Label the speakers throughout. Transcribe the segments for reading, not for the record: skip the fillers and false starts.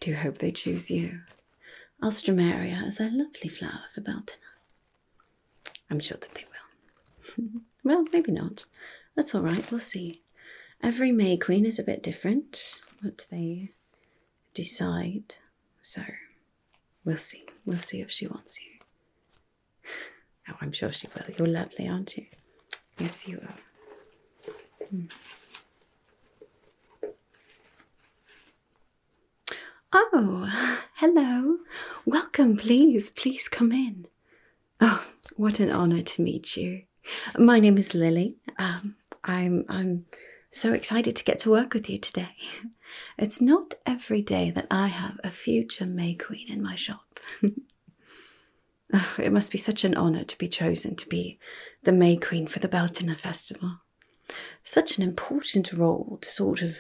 Speaker 1: do hope they choose you. Alstroemeria is a lovely flower for Beltane. I'm sure that they will. Well, maybe not. That's all right, we'll see. Every May Queen is a bit different, what they decide. So, we'll see. We'll see if she wants you. Oh, I'm sure she will. You're lovely, aren't you? Yes, you are. Oh, hello. Welcome, please. Please come in. Oh, what an honor to meet you. My name is Lily. I'm so excited to get to work with you today. It's not every day that I have a future May Queen in my shop. Oh, it must be such an honor to be chosen to be the May Queen for the Beltane Festival. Such an important role to sort of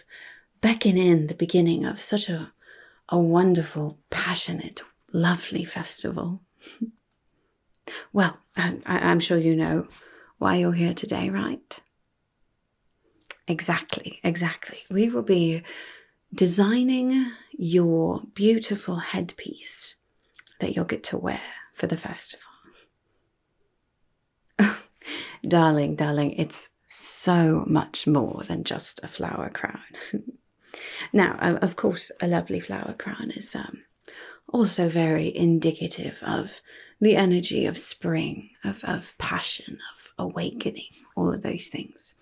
Speaker 1: beckon in the beginning of such a wonderful, passionate, lovely festival. Well, I'm sure you know why you're here today, right? Exactly. We will be designing your beautiful headpiece that you'll get to wear for the festival. Darling, it's so much more than just a flower crown. Now, of course, a lovely flower crown is also very indicative of the energy of spring, of passion, of awakening, all of those things.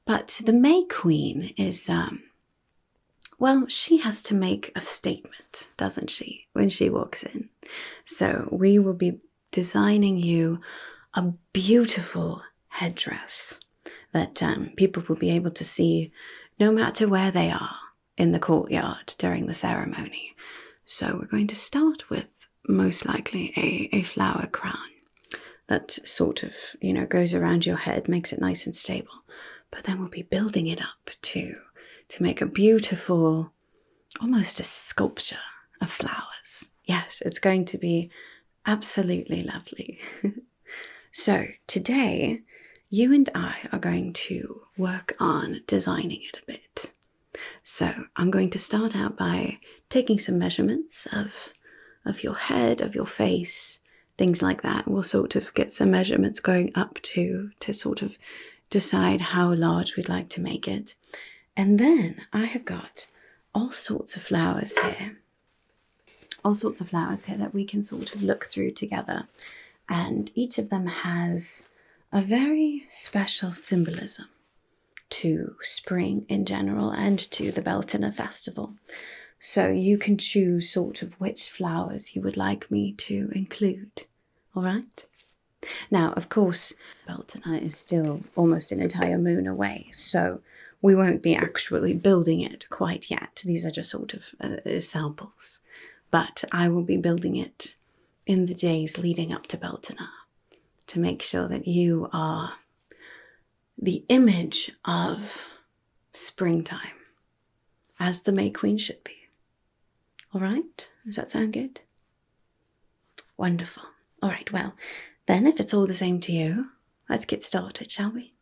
Speaker 1: But the May Queen is, well, she has to make a statement, doesn't she, when she walks in? So we will be designing you a beautiful headdress that people will be able to see no matter where they are in the courtyard during the ceremony. So we're going to start with most likely a flower crown that sort of, goes around your head, makes it nice and stable. But then we'll be building it up to make a beautiful, almost a sculpture of flowers. Yes, it's going to be absolutely lovely. So today, you and I are going to work on designing it a bit. So I'm going to start out by taking some measurements of your head, of your face, things like that. We'll sort of get some measurements going up to sort of decide how large we'd like to make it. And then I have got all sorts of flowers here. All sorts of flowers here that we can sort of look through together. And each of them has a very special symbolism to spring in general and to the Beltane Festival. So you can choose sort of which flowers you would like me to include. All right? Now, of course, Beltane is still almost an entire moon away, so we won't be actually building it quite yet. These are just sort of samples. But I will be building it in the days leading up to Beltane to make sure that you are the image of springtime, as the May Queen should be. All right? Does that sound good? Wonderful. All right, well, then if it's all the same to you, let's get started, shall we?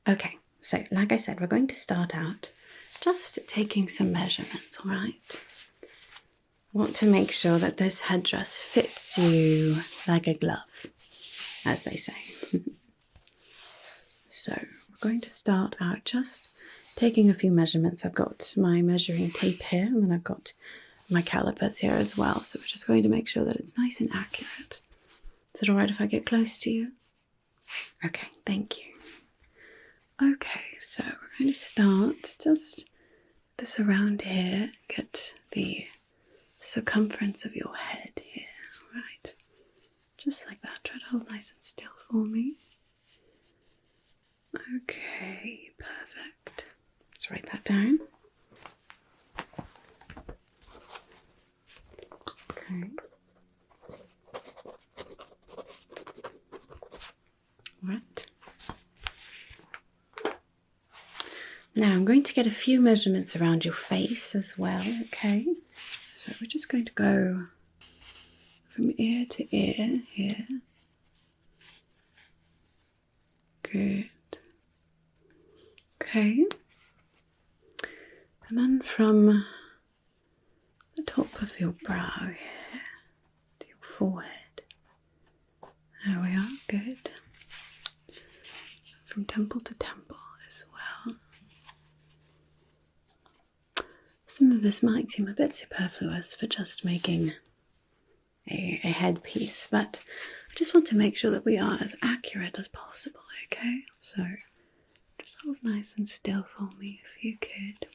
Speaker 1: Okay, so like I said, we're going to start out just taking some measurements, all right? I want to make sure that this headdress fits you like a glove, as they say. So we're going to start out just taking a few measurements. I've got my measuring tape here, and then I've got my calipers here as well. So we're just going to make sure that it's nice and accurate. Is it all right if I get close to you? Okay, thank you. Okay, so we're going to start just this around here. Get the circumference of your head here. All right, just like that. Try to hold nice and still for me. Okay, perfect. Let's write that down. Okay. Right. Now I'm going to get a few measurements around your face as well, okay? So we're just going to go from ear to ear here. Good. Okay. And then from top of your brow here, to your forehead. There we are, good. From temple to temple as well. Some of this might seem a bit superfluous for just making a headpiece, but I just want to make sure that we are as accurate as possible, okay? So just hold nice and still for me if you could.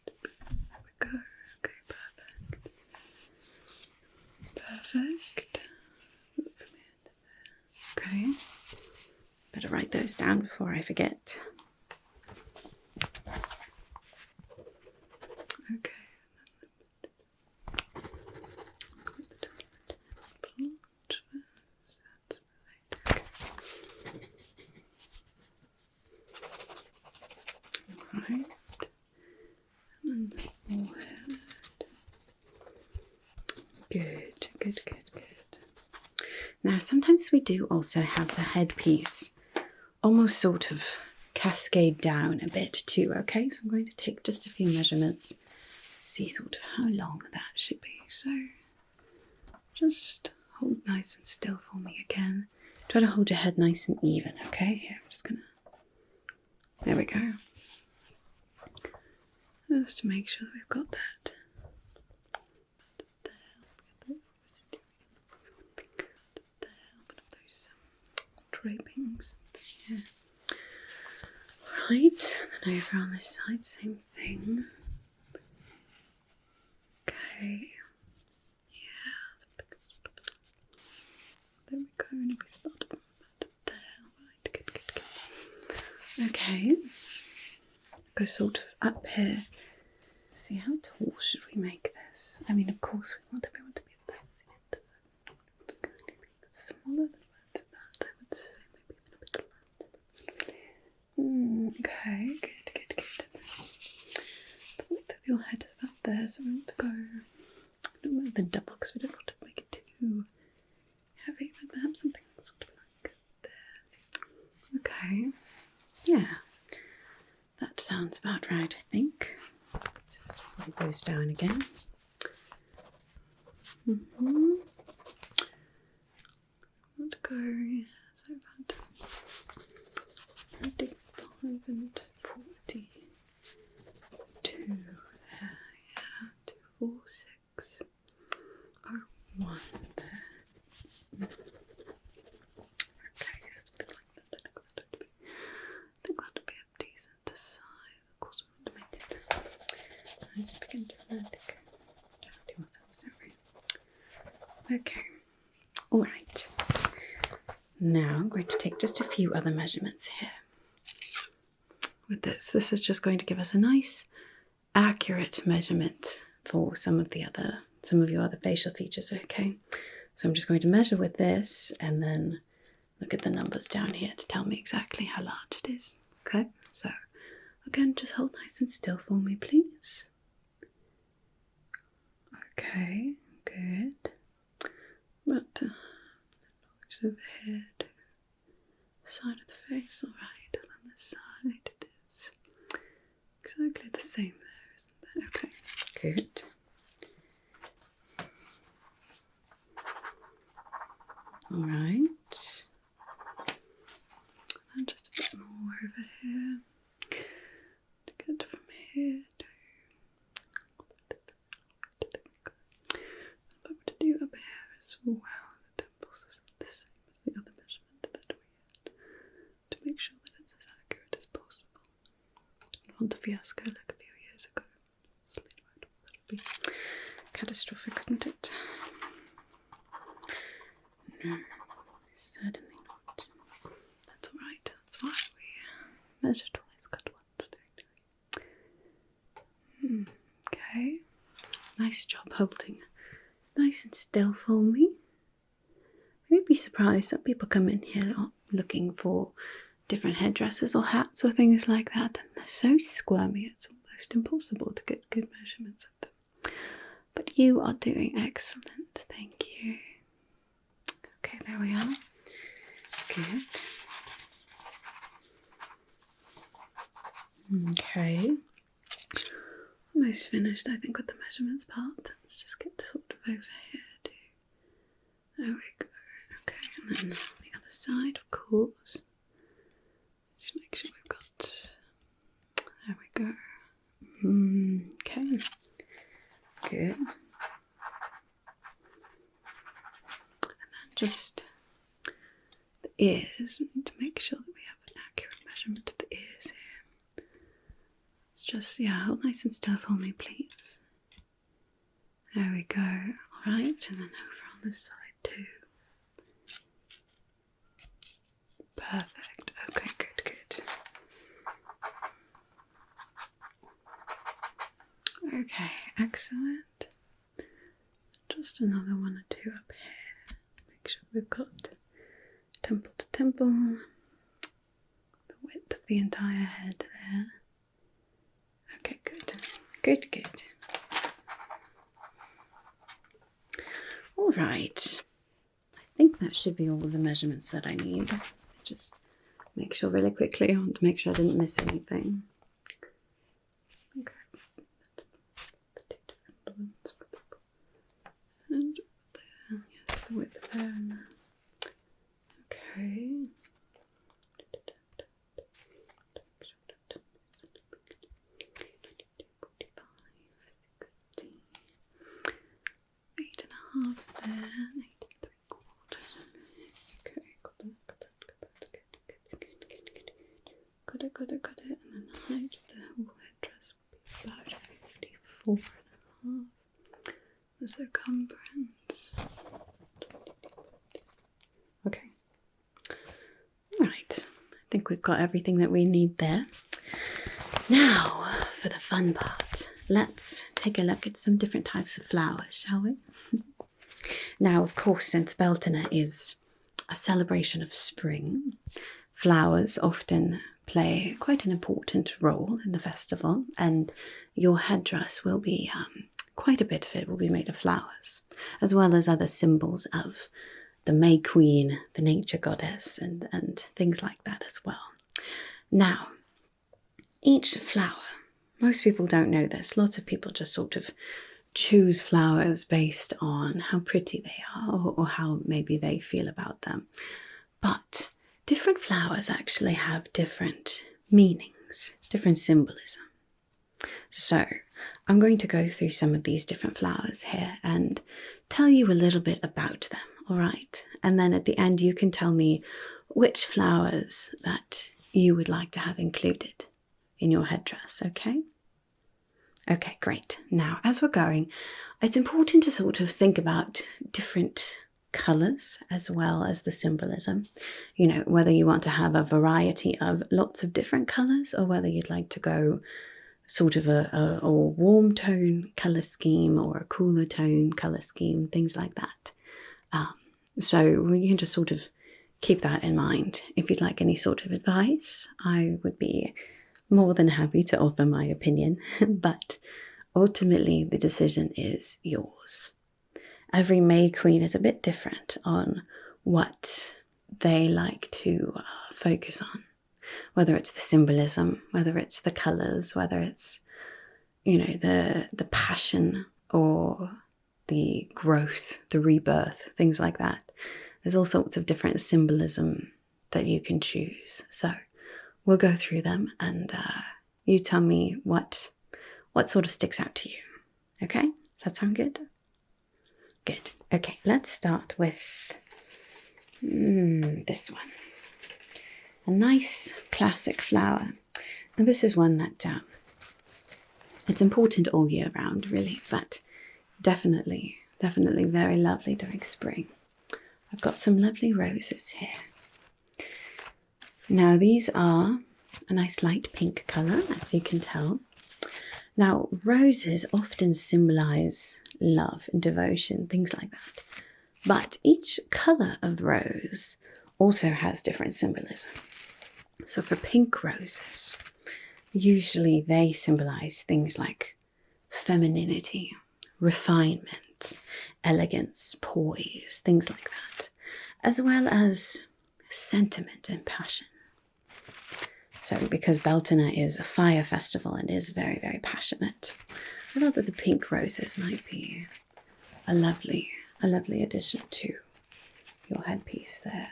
Speaker 1: There we go. Okay, perfect. Okay. Better write those down before I forget. Okay. Right. And the forehead. Good. Now, sometimes we do also have the headpiece almost sort of cascade down a bit too, okay? So I'm going to take just a few measurements, see sort of how long that should be. So just hold nice and still for me again. Try to hold your head nice and even, okay? Here, I'm just gonna, there we go. Just to make sure that we've got that. Drapings. Yeah. Right, then over on this side, same thing. Okay. Yeah. There we go, and we start from there. Right, good. Okay. Go sort of up here. See, how tall should we make this? I mean, of course, we want everyone to be able to see it. So smaller than that, I would say. Maybe even a bit lower. Okay, good. The width of your head is about there, so we want to go a little more than double because we don't want to make it too heavy, but perhaps something sort of like there. Okay, yeah, that sounds about right, I think. Just write those down again. Let's go, so about 35 and 42 there, yeah, 24601 there. Okay, yeah, something like that. I think that'd be a decent size. Of course, we want to make it nice, big and dramatic. Don't do ourselves, don't we? Okay, all right. Now I'm going to take just a few other measurements here. With this is just going to give us a nice, accurate measurement for some of your other facial features. Okay, so I'm just going to measure with this, and then look at the numbers down here to tell me exactly how large it is. Okay, so again, just hold nice and still for me, please. Okay, good. But over here to the side of the face, alright, and then this side it is exactly the same there, isn't it? Okay, good. Alright. And just a bit more over here. To get from here to what to do up here as well. The temples is the same as the other measurement that we had, to make sure that it's as accurate as possible. I don't want a fiasco like a few years ago. That would be catastrophic, wouldn't it? No, certainly not. That's alright. That's why we measure twice, cut once, don't we? Okay. Nice job holding nice and still for me. You'd be surprised that people come in here looking for different headdresses or hats or things like that, and they're so squirmy it's almost impossible to get good measurements of them. But you are doing excellent, thank you. Okay, there we are. Good. Okay. almost finished, I think, with the measurements part. Let's just get sort of over here too. There we go. Okay, and then the other side, of course. Just make sure we've got. There we go. Okay. Good. And then just the ears. We need to make sure that we have an accurate measurement of the ears here. It's just, yeah, hold nice and still for me, please. There we go. Alright, and then over on this side too. Perfect. Okay, good, good. Okay, excellent. Just another one or two up here. Make sure we've got temple to temple. The width of the entire head there. Okay, good. Good, good. Alright. I think that should be all of the measurements that I need. Just make sure really quickly. I want to make sure I didn't miss anything. Okay. And there, yes, the width there and there. Okay. Half there, 8 3/4. Okay, got that. Got it. And then the height of the whole headdress will be about 54.5. The circumference. Okay. Alright. I think we've got everything that we need there. Now, for the fun part. Let's take a look at some different types of flowers, shall we? Now, of course, since Beltane is a celebration of spring, flowers often play quite an important role in the festival, and your headdress will be, quite a bit of it will be made of flowers, as well as other symbols of the May Queen, the nature goddess, and things like that as well. Now, each flower, most people don't know this, lots of people just sort of choose flowers based on how pretty they are or how maybe they feel about them. But different flowers actually have different meanings, different symbolism. So I'm going to go through some of these different flowers here and tell you a little bit about them, all right? And then at the end you can tell me which flowers that you would like to have included in your headdress, okay? Okay, great. Now, as we're going, it's important to sort of think about different colours as well as the symbolism. You know, whether you want to have a variety of lots of different colours or whether you'd like to go sort of a warm tone colour scheme or a cooler tone colour scheme, things like that. So you can just sort of keep that in mind. If you'd like any sort of advice, I would be more than happy to offer my opinion, but ultimately the decision is yours. Every May Queen is a bit different on what they like to focus on, whether it's the symbolism, whether it's the colours, whether it's, you know, the passion or the growth, the rebirth, things like that. There's all sorts of different symbolism that you can choose. So we'll go through them and you tell me what sort of sticks out to you. Okay? Does that sound good? Good. Okay, let's start with this one. A nice classic flower. And this is one that it's important all year round, really, but definitely very lovely during spring. I've got some lovely roses here. Now these are a nice light pink colour, as you can tell. Now roses often symbolise love and devotion, things like that. But each colour of rose also has different symbolism. So for pink roses, usually they symbolise things like femininity, refinement, elegance, poise, things like that, as well as sentiment and passion. So because Beltane is a fire festival and is very, very passionate, I thought that the pink roses might be a lovely addition to your headpiece there.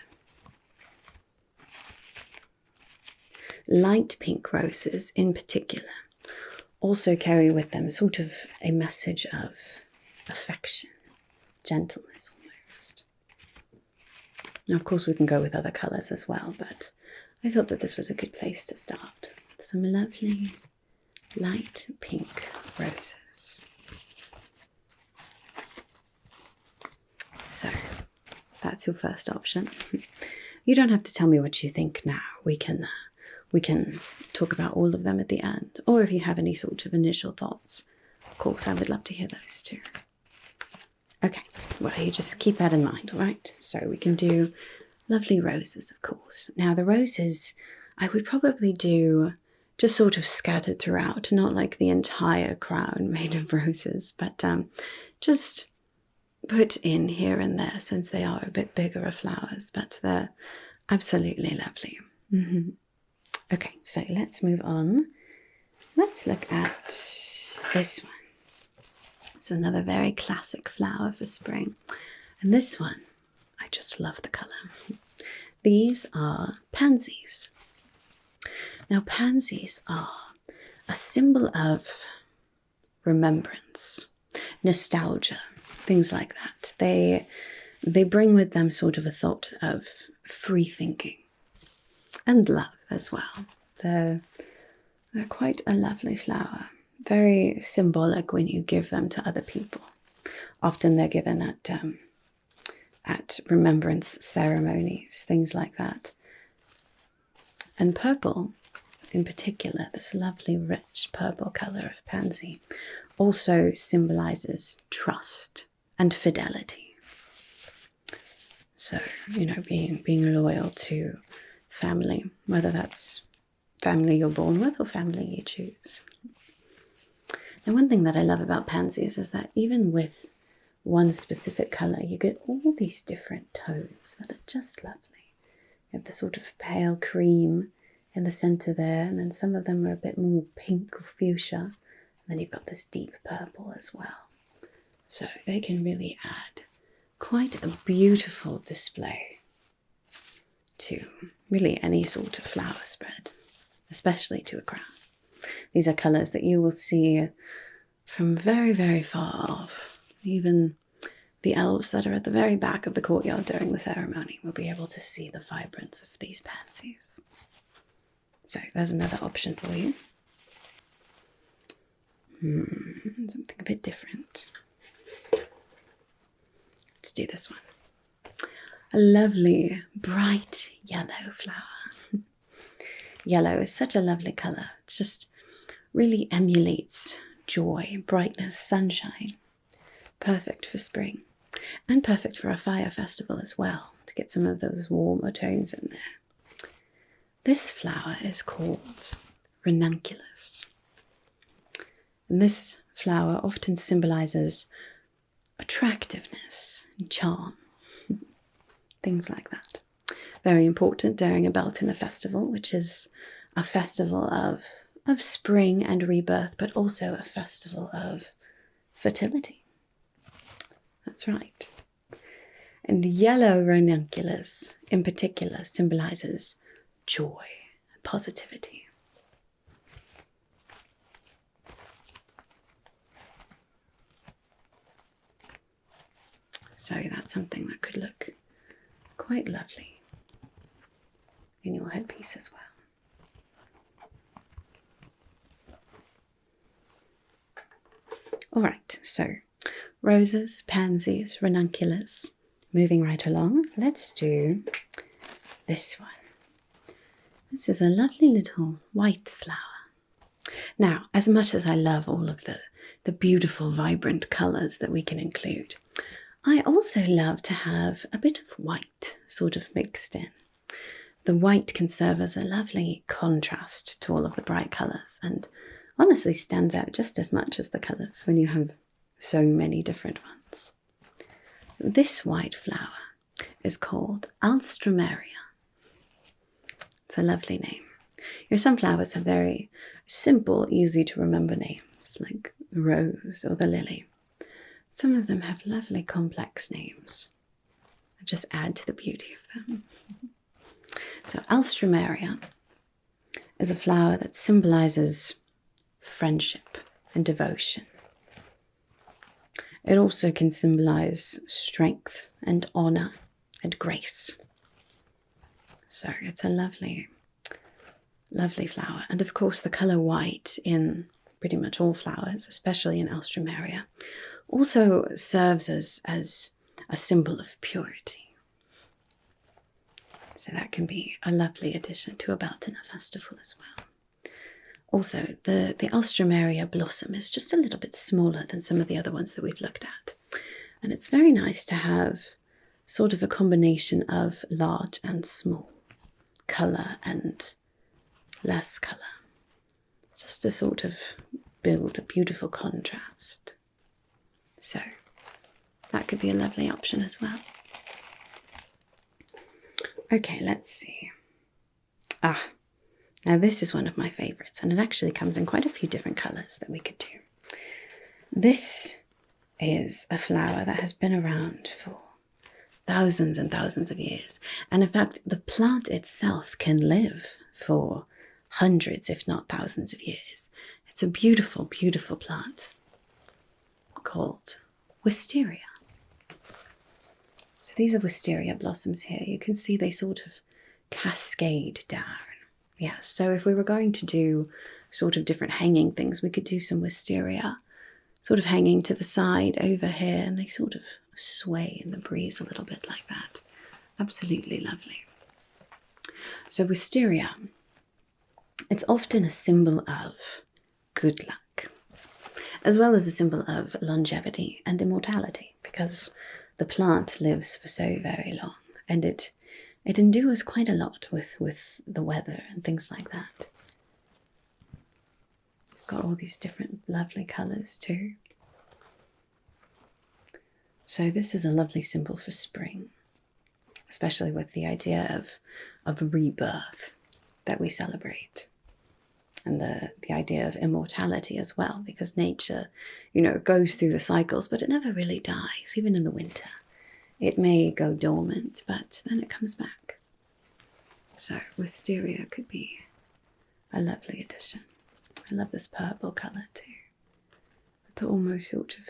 Speaker 1: Light pink roses in particular also carry with them sort of a message of affection, gentleness almost. Now, of course, we can go with other colours as well, but I thought that this was a good place to start. Some lovely light pink roses. So, that's your first option. You don't have to tell me what you think now. We can talk about all of them at the end. Or if you have any sort of initial thoughts, of course, I would love to hear those too. Okay, well, you just keep that in mind, all right? So we can do lovely roses, of course. Now, the roses, I would probably do just sort of scattered throughout, not like the entire crown made of roses, but just put in here and there, since they are a bit bigger of flowers, but they're absolutely lovely. Okay, so let's move on. Let's look at this one. It's another very classic flower for spring. And this one, I just love the colour. These are pansies. Now, pansies are a symbol of remembrance, nostalgia, things like that. They bring with them sort of a thought of free thinking and love as well. They're quite a lovely flower. Very symbolic when you give them to other people. Often they're given at remembrance ceremonies, things like that. And purple, in particular, this lovely rich purple colour of pansy, also symbolises trust and fidelity. So, you know, being loyal to family, whether that's family you're born with or family you choose. And one thing that I love about pansies is that even with one specific colour, you get all these different tones that are just lovely. You have the sort of pale cream in the centre there, and then some of them are a bit more pink or fuchsia, and then you've got this deep purple as well. So they can really add quite a beautiful display to really any sort of flower spread, especially to a crown. These are colours that you will see from very, very far off. Even the elves that are at the very back of the courtyard during the ceremony will be able to see the vibrance of these pansies. So there's another option for you. Something a bit different. Let's do this one. A lovely, bright yellow flower. Yellow is such a lovely colour. It just really emulates joy, brightness, sunshine. Perfect for spring. And perfect for a fire festival as well, to get some of those warmer tones in there. This flower is called ranunculus. And this flower often symbolises attractiveness and charm. Things like that. Very important during a Beltane festival, which is a festival of spring and rebirth, but also a festival of fertility. That's right. And yellow ranunculus in particular symbolises joy and positivity. So that's something that could look quite lovely in your headpiece as well. All right, so roses, pansies, ranunculus. Moving right along, let's do this one. This is a lovely little white flower. Now, as much as I love all of the beautiful, vibrant colours that we can include, I also love to have a bit of white sort of mixed in. The white can serve as a lovely contrast to all of the bright colours and honestly stands out just as much as the colours when you have so many different ones. This white flower is called Alstroemeria. It's a lovely name. Your sunflowers have very simple, easy to remember names like rose or the lily. Some of them have lovely complex names. I just add to the beauty of them. So Alstroemeria is a flower that symbolizes friendship and devotion. It also can symbolize strength and honor and grace. So it's a lovely, lovely flower. And of course the color white in pretty much all flowers, especially in Alstroemeria, also serves as a symbol of purity. So that can be a lovely addition to a Beltane festival as well. Also, the Alstroemeria blossom is just a little bit smaller than some of the other ones that we've looked at. And it's very nice to have sort of a combination of large and small, colour and less colour, just to sort of build a beautiful contrast. So that could be a lovely option as well. Okay, let's see. Now this is one of my favourites, and it actually comes in quite a few different colours that we could do. This is a flower that has been around for thousands and thousands of years. And in fact, the plant itself can live for hundreds, if not thousands of years. It's a beautiful, beautiful plant called wisteria. So these are wisteria blossoms here. You can see they sort of cascade down. Yes, so if we were going to do sort of different hanging things, we could do some wisteria sort of hanging to the side over here, and they sort of sway in the breeze a little bit like that. Absolutely lovely. So wisteria, it's often a symbol of good luck, as well as a symbol of longevity and immortality, because the plant lives for so very long, and it endures quite a lot with the weather and things like that. It's got all these different lovely colours too. So this is a lovely symbol for spring, especially with the idea of rebirth that we celebrate, and the idea of immortality as well, because nature, goes through the cycles, but it never really dies, even in the winter. It may go dormant, but then it comes back. So wisteria could be a lovely addition. I love this purple colour too, with the almost sort of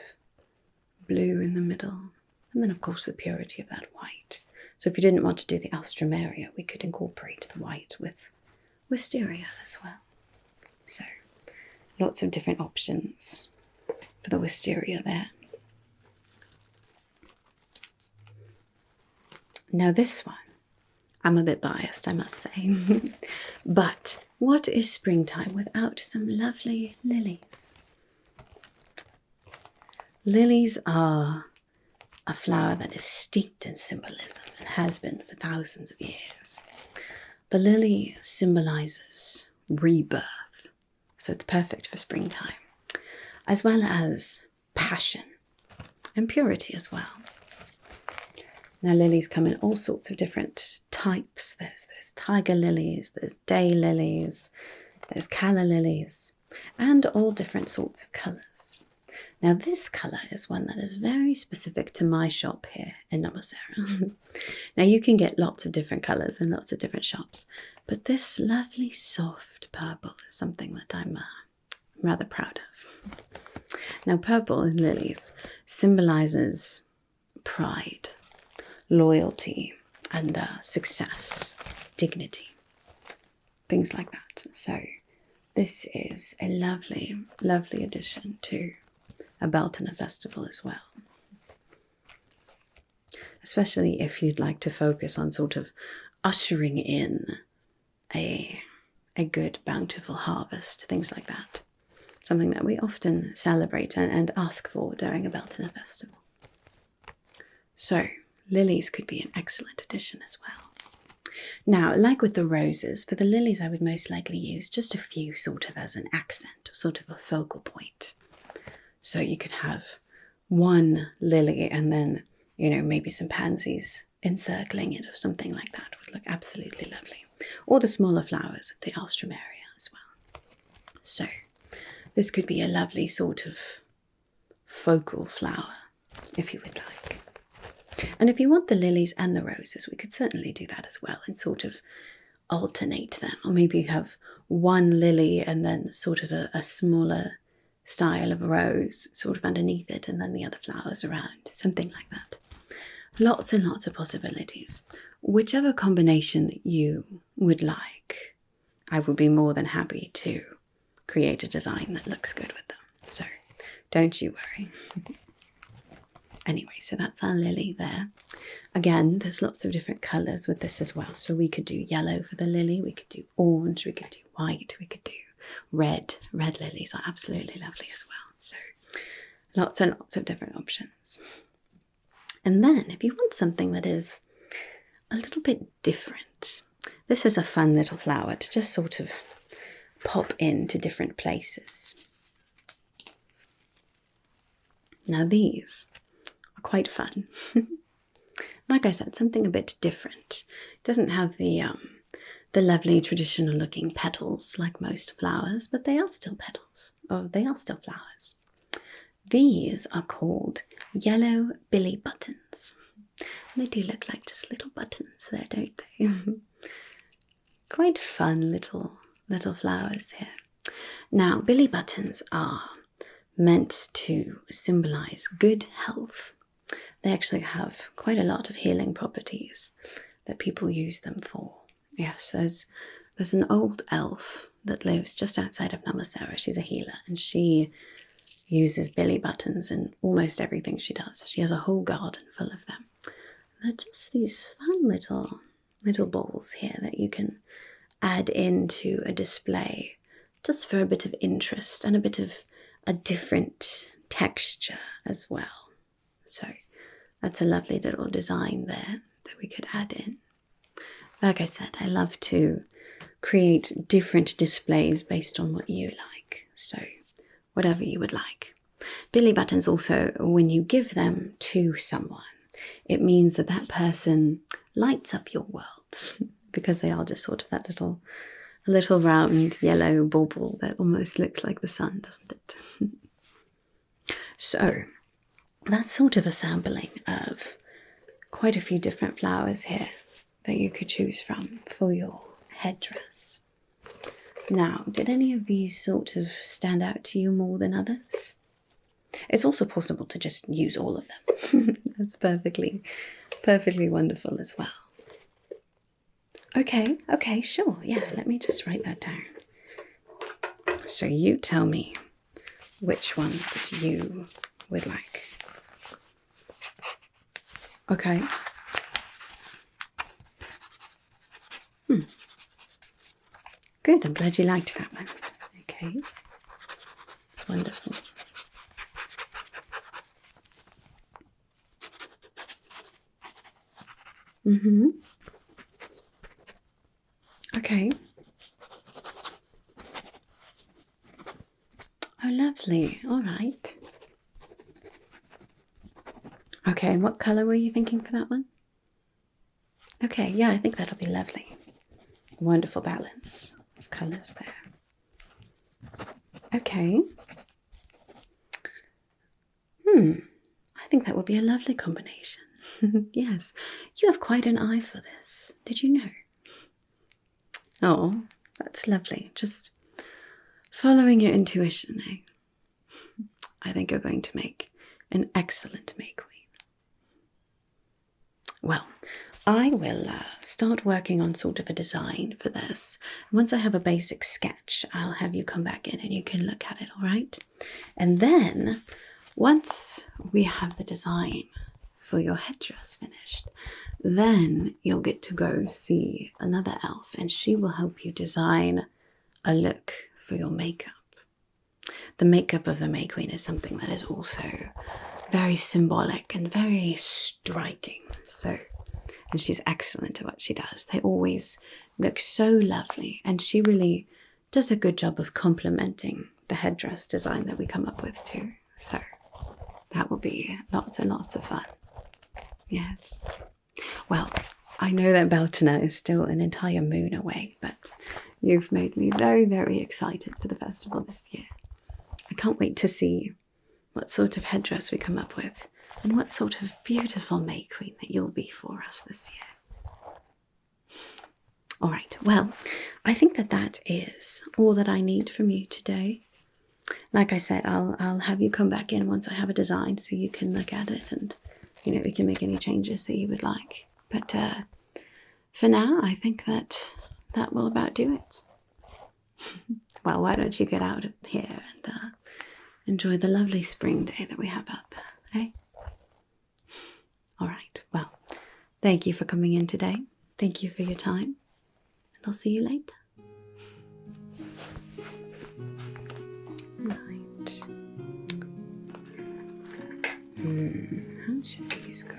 Speaker 1: blue in the middle, and then of course the purity of that white. So if you didn't want to do the Alstroemeria, we could incorporate the white with wisteria as well. So lots of different options for the wisteria there. Now this one, I'm a bit biased, I must say. But what is springtime without some lovely lilies? Lilies are a flower that is steeped in symbolism and has been for thousands of years. The lily symbolizes rebirth, so it's perfect for springtime, as well as passion and purity as well. Now lilies come in all sorts of different types. There's tiger lilies, there's day lilies, there's calla lilies, and all different sorts of colours. Now this colour is one that is very specific to my shop here in Namassara. Now you can get lots of different colours in lots of different shops, but this lovely soft purple is something that I'm rather proud of. Now purple in lilies symbolises pride, loyalty, and success, dignity, things like that. So this is a lovely, lovely addition to a Beltane festival as well. Especially if you'd like to focus on sort of ushering in a good, bountiful harvest, things like that. Something that we often celebrate and ask for during a Beltane festival. So lilies could be an excellent addition as well. Now, like with the roses, for the lilies I would most likely use just a few sort of as an accent, or sort of a focal point. So you could have one lily and then, maybe some pansies encircling it or something like that would look absolutely lovely. Or the smaller flowers of the Alstroemeria as well. So this could be a lovely sort of focal flower, if you would like. And if you want the lilies and the roses, we could certainly do that as well and sort of alternate them. Or maybe you have one lily and then sort of a smaller style of rose sort of underneath it and then the other flowers around, something like that. Lots and lots of possibilities. Whichever combination that you would like, I would be more than happy to create a design that looks good with them. So don't you worry. Anyway, so that's our lily there. Again, there's lots of different colours with this as well. So we could do yellow for the lily, we could do orange, we could do white, we could do red. Red lilies are absolutely lovely as well. So lots and lots of different options. And then if you want something that is a little bit different, this is a fun little flower to just sort of pop into different places. Now these are quite fun. Like I said, something a bit different. It doesn't have the lovely traditional looking petals like most flowers, but they are still petals, or they are still flowers. These are called yellow billy buttons. They do look like just little buttons there, don't they? Quite fun little flowers here. Now, billy buttons are meant to symbolize good health. They actually have quite a lot of healing properties that people use them for. Yes, there's an old elf that lives just outside of Namasera. She's a healer, and she uses billy buttons in almost everything she does. She has a whole garden full of them. They're just these fun little balls here that you can add into a display just for a bit of interest and a bit of a different texture as well. So that's a lovely little design there that we could add in. Like I said, I love to create different displays based on what you like. So whatever you would like. Billy buttons also, when you give them to someone, it means that that person lights up your world because they are just sort of that little round yellow bauble that almost looks like the sun, doesn't it? So that's sort of a sampling of quite a few different flowers here that you could choose from for your headdress. Now, did any of these sort of stand out to you more than others? It's also possible to just use all of them. That's perfectly wonderful as well. Okay, sure. Yeah, let me just write that down. So you tell me which ones that you would like. Okay. Good, I'm glad you liked that one. Okay. Wonderful. Okay. Oh, lovely. All right. Okay, what colour were you thinking for that one? Okay, yeah, I think that'll be lovely. Wonderful balance of colours there. Okay. I think that would be a lovely combination. Yes, you have quite an eye for this. Did you know? Oh, that's lovely. Just following your intuition, eh? I think you're going to make an excellent May Queen. Well, I will start working on sort of a design for this. Once I have a basic sketch, I'll have you come back in and you can look at it, all right? And then, once we have the design for your headdress finished, then you'll get to go see another elf and she will help you design a look for your makeup. The makeup of the May Queen is something that is also very symbolic and very striking. And she's excellent at what she does. They always look so lovely, and she really does a good job of complementing the headdress design that we come up with too. So that will be lots and lots of fun. Yes. Well, I know that Beltane is still an entire moon away, but you've made me very, very excited for the festival this year. can't wait to see what sort of headdress we come up with and what sort of beautiful May Queen that you'll be for us this year. All right, well, I think that is all that I need from you today. Like I said, I'll have you come back in once I have a design so you can look at it and, we can make any changes that you would like. But for now, I think that will about do it. Well, why don't you get out of here and enjoy the lovely spring day that we have out there, eh? All right, well, thank you for coming in today. Thank you for your time, and I'll see you later. Right. How should these go?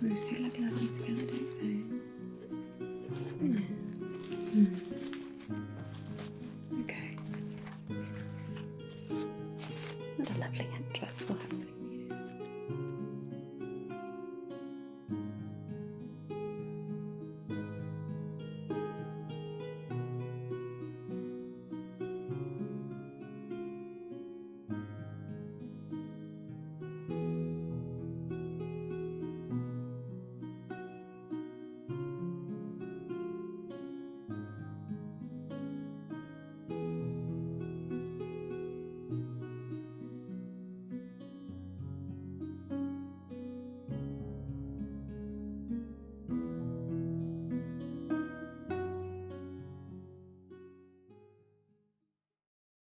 Speaker 1: Those two look lovely together, don't they? Yeah. Okay. What a lovely headdress we'll have this.